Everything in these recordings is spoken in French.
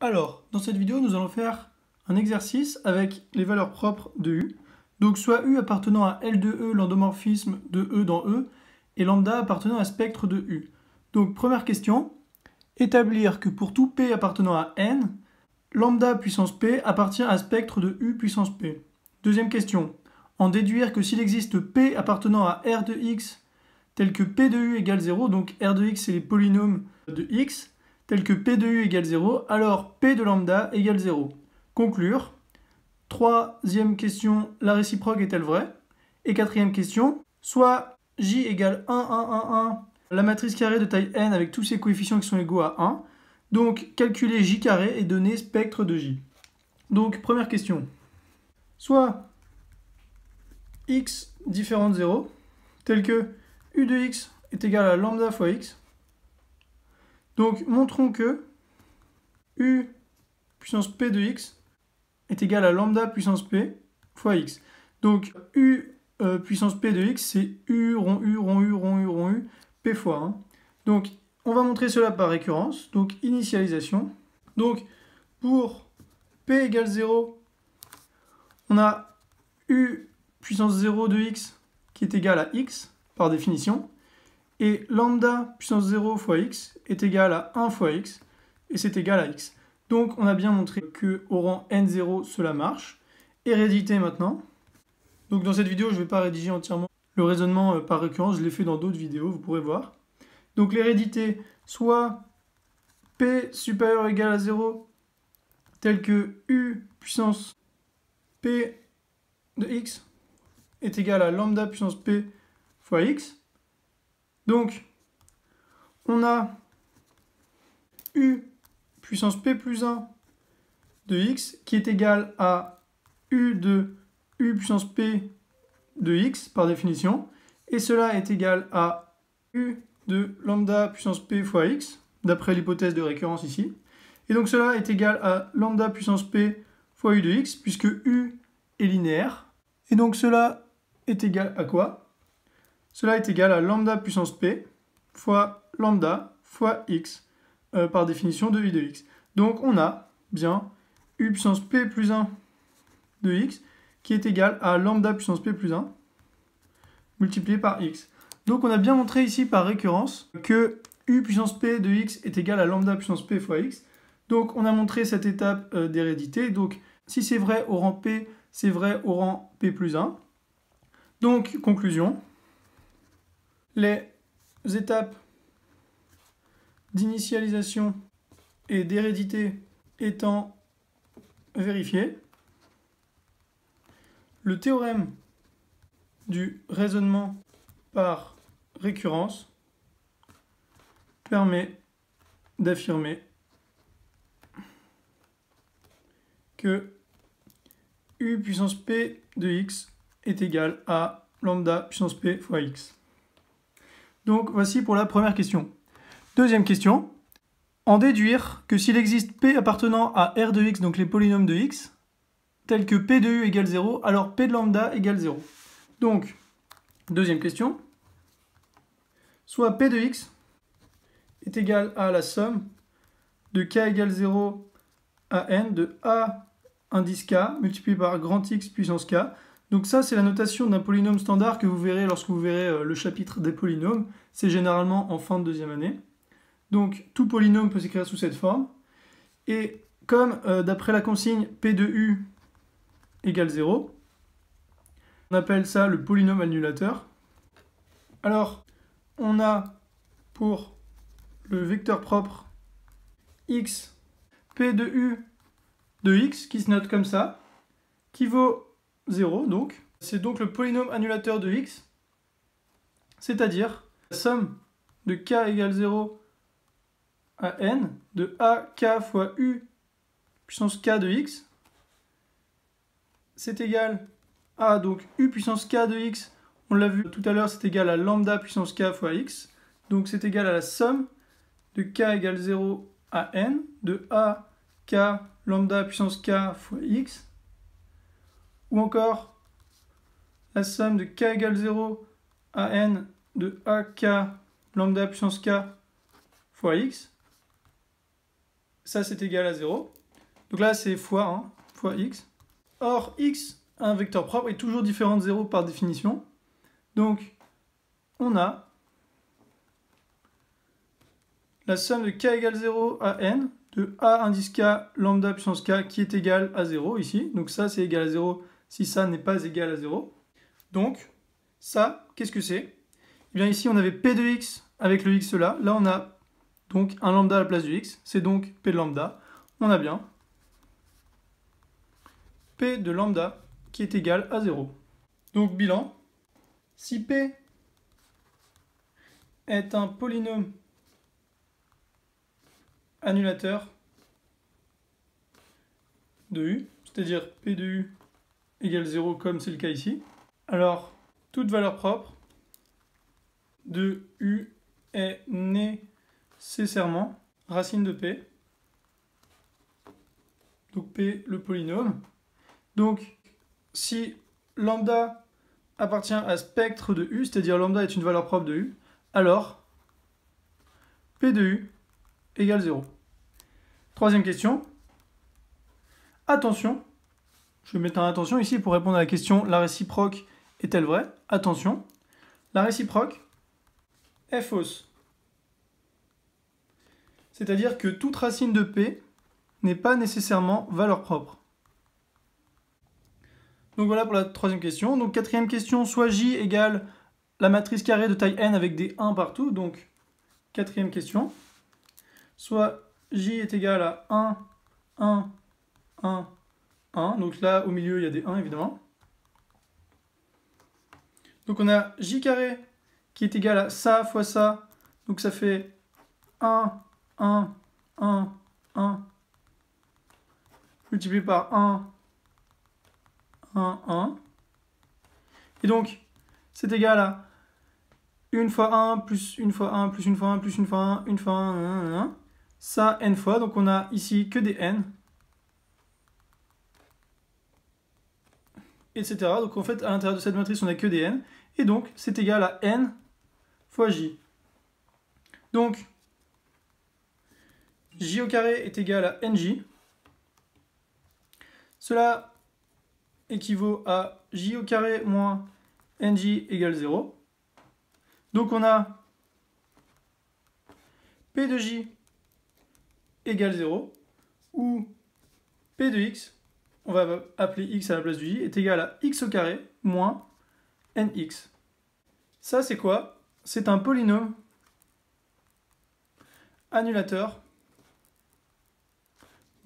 Alors, dans cette vidéo, nous allons faire un exercice avec les valeurs propres de U. Donc, soit U appartenant à L de E, l'endomorphisme de E dans E, et lambda appartenant à spectre de U. Donc, première question, établir que pour tout P appartenant à N, lambda puissance P appartient à spectre de U puissance P. Deuxième question, en déduire que s'il existe P appartenant à R de X, tel que P de U égale 0, donc R de X c'est les polynômes de X, tel que P de U égale 0, alors P de lambda égale 0. Conclure. Troisième question, la réciproque est-elle vraie? Et quatrième question, soit J égale 1, 1, 1, 1, la matrice carrée de taille n avec tous ses coefficients qui sont égaux à 1, donc calculer J carré et donner spectre de J. Donc première question, soit x différent de 0, tel que U de x est égal à lambda fois x. Donc montrons que U puissance P de x est égal à lambda puissance P fois x. Donc U puissance P de x, c'est U rond U rond U rond U rond U, P fois 1. Donc on va montrer cela par récurrence. Donc initialisation. Donc pour P égale 0, on a U puissance 0 de x qui est égal à x par définition. Et lambda puissance 0 fois x est égal à 1 fois x, et c'est égal à x. Donc on a bien montré qu'au rang n0, cela marche. Hérédité maintenant. Donc dans cette vidéo, je ne vais pas rédiger entièrement le raisonnement par récurrence, je l'ai fait dans d'autres vidéos, vous pourrez voir. Donc l'hérédité, soit p supérieur ou égal à 0, tel que u puissance p de x est égal à lambda puissance p fois x. Donc, on a U puissance P plus 1 de x qui est égal à U de U puissance P de x par définition. Et cela est égal à U de lambda puissance P fois x, d'après l'hypothèse de récurrence ici. Et donc cela est égal à lambda puissance P fois U de x, puisque U est linéaire. Et donc cela est égal à quoi? Cela est égal à lambda puissance P fois lambda fois x par définition de U de x. Donc on a bien U puissance P plus 1 de x qui est égal à lambda puissance P plus 1 multiplié par x. Donc on a bien montré ici par récurrence que U puissance P de x est égal à lambda puissance P fois x. Donc on a montré cette étape d'hérédité. Donc si c'est vrai au rang P, c'est vrai au rang P plus 1. Donc conclusion. Les étapes d'initialisation et d'hérédité étant vérifiées, le théorème du raisonnement par récurrence permet d'affirmer que U puissance P de x est égal à lambda puissance P fois x. Donc voici pour la première question. Deuxième question, en déduire que s'il existe P appartenant à R de x, donc les polynômes de x, tels que P de U égale 0, alors P de lambda égale 0. Donc, deuxième question, soit P de x est égal à la somme de k égale 0 à n de a indice k multiplié par grand X puissance k. Donc ça, c'est la notation d'un polynôme standard que vous verrez lorsque vous verrez le chapitre des polynômes. C'est généralement en fin de deuxième année. Donc tout polynôme peut s'écrire sous cette forme. Et comme d'après la consigne P de U égale 0, on appelle ça le polynôme annulateur. Alors, on a pour le vecteur propre x, P de U de x, qui se note comme ça, qui vaut 0, donc. C'est donc le polynôme annulateur de x, c'est-à-dire la somme de k égale 0 à n de ak fois u puissance k de x, c'est égal à donc u puissance k de x, on l'a vu tout à l'heure, c'est égal à lambda puissance k fois x, donc c'est égal à la somme de k égale 0 à n de ak lambda puissance k fois x, ou encore la somme de k égale 0 à n de ak lambda puissance k fois x, ça c'est égal à 0. Donc là c'est fois 1, fois x. Or x, un vecteur propre, est toujours différent de 0 par définition. Donc on a la somme de k égale 0 à n de a indice k lambda puissance k qui est égal à 0 ici. Donc ça c'est égal à 0 si ça n'est pas égal à 0. Donc ça, qu'est-ce que c'est? Eh bien ici on avait p de x avec le x là. Là on a donc un lambda à la place du x. C'est donc p de lambda. On a bien p de lambda qui est égal à 0. Donc bilan, si p est un polynôme annulateur de u, c'est-à-dire p de u égale 0 comme c'est le cas ici, alors toute valeur propre de u est nécessairement racine de p, donc p le polynôme. Donc si lambda appartient à spectre de u, c'est-à-dire lambda est une valeur propre de u, alors p de u égale 0. Troisième question. Attention, je vais mettre un attention ici pour répondre à la question la réciproque est-elle vraie? Attention, la réciproque est fausse. C'est-à-dire que toute racine de p n'est pas nécessairement valeur propre. Donc voilà pour la troisième question. Donc quatrième question, soit J égale la matrice carrée de taille n avec des 1 partout. Donc quatrième question, soit J est égal à 1, 1, 1, 1. Donc là au milieu il y a des 1 évidemment. Donc on a J carré qui est égal à ça fois ça. Donc ça fait 1, 1, 1, 1, multiplié par 1, 1, 1. Et donc, c'est égal à 1 fois 1, plus 1 fois 1, plus 1 fois 1, plus 1 fois 1, 1 fois 1, 1, ça n fois. Donc on a ici que des n. Etc. Donc en fait, à l'intérieur de cette matrice, on n'a que des n. Et donc, c'est égal à n fois j. Donc, j au carré est égal à nj. Cela équivaut à j au carré moins nj égale 0. Donc on a p de j égale 0, ou p de x, on va appeler x à la place du j, est égal à x au carré moins nx. Ça c'est quoi? C'est un polynôme annulateur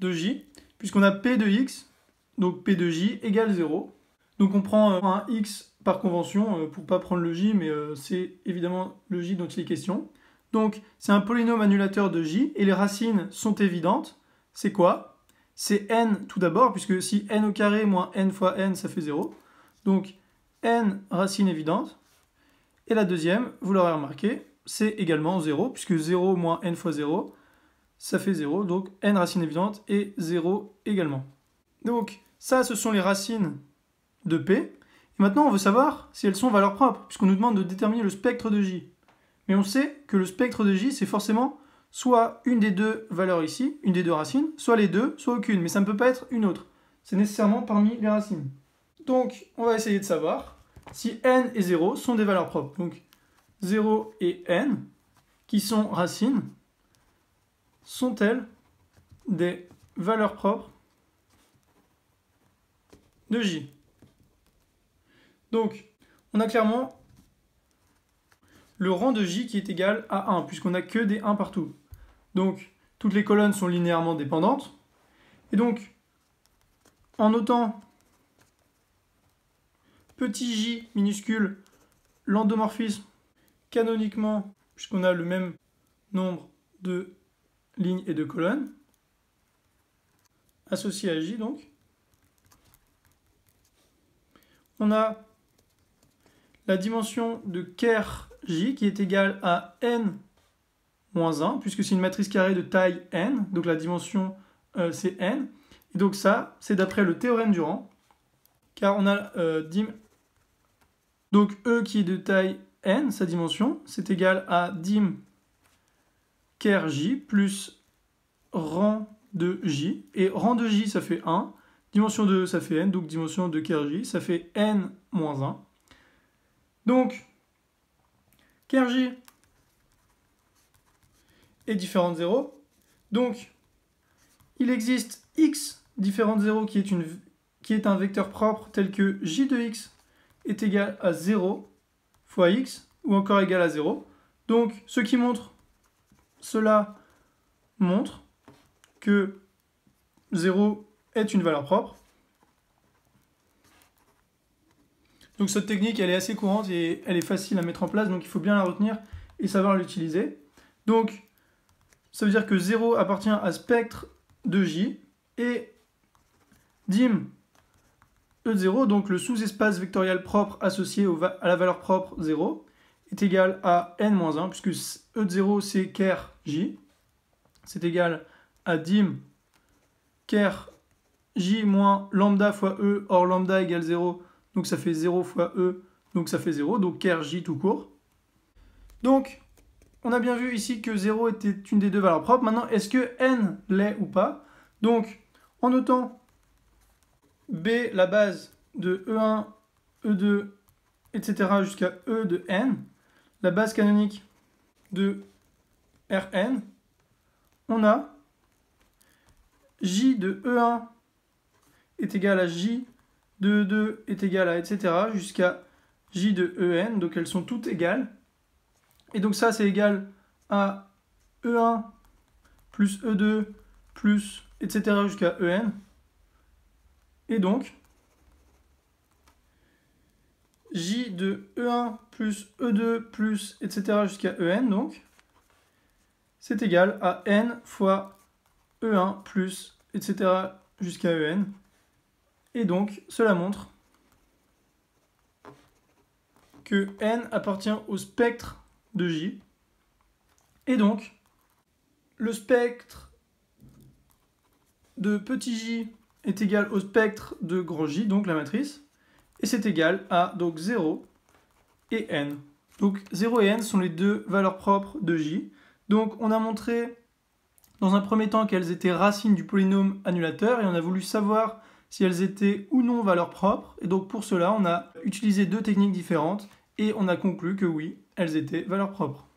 de j, puisqu'on a p de x, donc p de j égale 0. Donc on prend un x par convention pour ne pas prendre le j, mais c'est évidemment le j dont il est question. Donc c'est un polynôme annulateur de j, et les racines sont évidentes. C'est quoi? C'est n tout d'abord, puisque si n au carré moins n fois n, ça fait 0. Donc n racine évidente. Et la deuxième, vous l'aurez remarqué, c'est également 0, puisque 0 moins n fois 0, ça fait 0. Donc n racine évidente et 0 également. Donc ça, ce sont les racines de P. Et maintenant, on veut savoir si elles sont valeurs propres, puisqu'on nous demande de déterminer le spectre de J. Mais on sait que le spectre de J, c'est forcément soit une des deux valeurs ici, une des deux racines, soit les deux, soit aucune. Mais ça ne peut pas être une autre. C'est nécessairement parmi les racines. Donc, on va essayer de savoir si n et 0 sont des valeurs propres. Donc, 0 et n, qui sont racines, sont-elles des valeurs propres de J? Donc, on a clairement le rang de J qui est égal à 1, puisqu'on n'a que des 1 partout. Donc, toutes les colonnes sont linéairement dépendantes. Et donc, en notant petit j minuscule, l'endomorphisme, canoniquement, puisqu'on a le même nombre de lignes et de colonnes, associé à j donc, on a la dimension de ker j qui est égale à n moins 1, puisque c'est une matrice carrée de taille n, donc la dimension c'est n. Et donc ça, c'est d'après le théorème du rang, car on a donc E qui est de taille n, sa dimension, c'est égal à dim ker j plus rang de J, et rang de J ça fait 1, dimension de ça fait n, donc dimension de kerj, ça fait n moins 1. Donc, kerj est différent de 0, donc il existe x différent de 0 qui est un vecteur propre tel que j de x est égal à 0 fois x, ou encore égal à 0. Donc, cela montre que 0 est une valeur propre. Donc cette technique, elle est assez courante et elle est facile à mettre en place, donc il faut bien la retenir et savoir l'utiliser. Donc, ça veut dire que 0 appartient à spectre de J, et dim E de 0, donc le sous-espace vectoriel propre associé à la valeur propre 0, est égal à n-1, puisque E de 0 c'est ker J, c'est égal à dim ker J moins lambda fois E, or lambda égale 0, donc ça fait 0 fois E, donc ça fait 0, donc ker J tout court. Donc, on a bien vu ici que 0 était une des deux valeurs propres. Maintenant, est-ce que n l'est ou pas? Donc, en notant B, la base de E1, E2, etc. jusqu'à E de n, la base canonique de Rn, on a J de E1 est égal à J de E2 est égal à etc. jusqu'à J de En, donc elles sont toutes égales. Et donc ça c'est égal à E1 plus E2 plus etc. jusqu'à En. Et donc J de E1 plus E2 plus etc. jusqu'à En, donc c'est égal à N fois E1 plus etc. jusqu'à En. Et donc, cela montre que n appartient au spectre de J. Et donc, le spectre de petit j est égal au spectre de grand J, donc la matrice. Et c'est égal à donc 0 et n. Donc 0 et n sont les deux valeurs propres de J. Donc on a montré dans un premier temps qu'elles étaient racines du polynôme annulateur et on a voulu savoir si elles étaient ou non valeurs propres. Et donc pour cela, on a utilisé deux techniques différentes et on a conclu que oui, elles étaient valeurs propres.